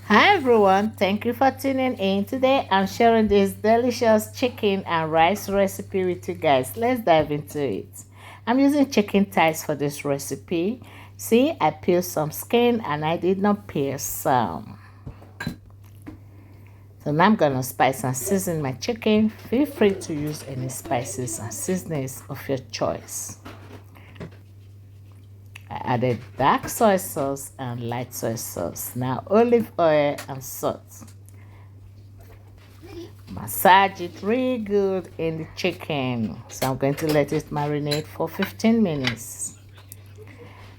Hi everyone, thank you for tuning in. Today I'm sharing this delicious chicken and rice recipe with you guys. Let's dive into it. I'm using chicken thighs for this recipe. See, I peeled some skin and I did not peel some. So now I'm gonna spice and season my chicken. Feel free to use any spices and seasonings of your choice. I added dark soy sauce and light soy sauce. Now olive oil and salt. Massage it really good in the chicken. So I'm going to let it marinate for 15 minutes.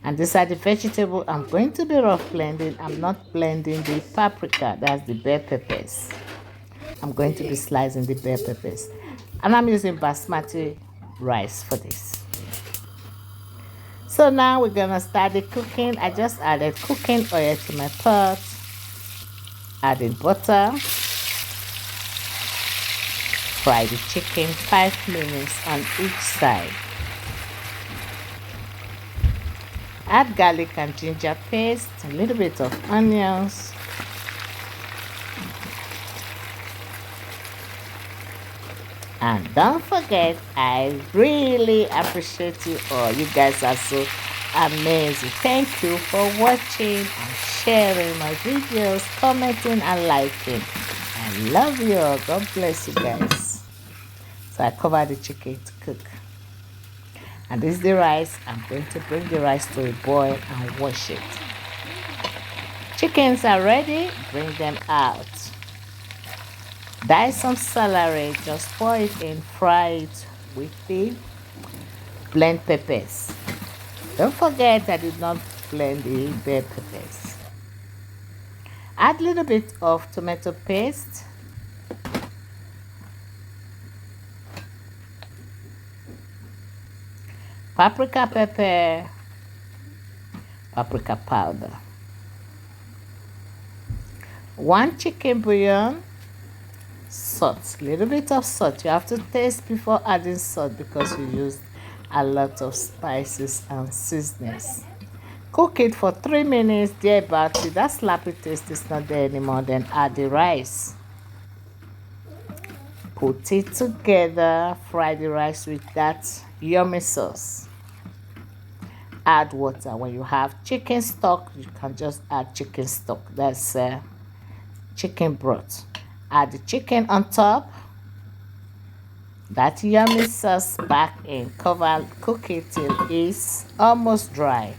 And these are the vegetables I'm going to be rough blending. I'm not blending the paprika, that's the bell peppers. I'm going to be slicing the bell peppers. And I'm using basmati rice for this. So now we're gonna start the cooking. I just added cooking oil to my pot, adding butter. Fry the chicken 5 minutes on each side. Add garlic and ginger paste, a little bit of onions. And don't forget, I really appreciate you all. You guys are so amazing. Thank you for watching and sharing my videos, commenting and liking. I love you all. God bless you guys. So I cover the chicken to cook. And this is the rice. I'm going to bring the rice to a boil and wash it. Chickens are ready. Bring them out. Dice some celery. Just pour it in. Fry it with the blend peppers. Don't forget I did not blend the bell peppers. Add a little bit of tomato paste. Paprika pepper, paprika powder, 1 chicken bouillon, salt, little bit of salt. You have to taste before adding salt because you used a lot of spices and seasonings. Cook it for 3 minutes, thereabout. Till that slappy taste is not there anymore, then add the rice. Put it together, fry the rice with that yummy sauce. Add water. When you have chicken stock, you can just add chicken stock. That's chicken broth. Add the chicken on top. That yummy sauce back in. Cover, cook it till it's almost dry.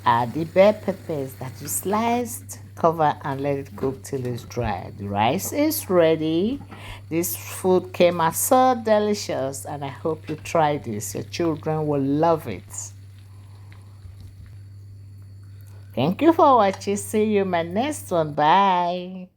Add the bell peppers that you sliced. Cover and let it cook till it's dry. The rice is ready. This food came out so delicious and I hope you try this. Your children will love it. Thank you for watching. See you in my next one. Bye.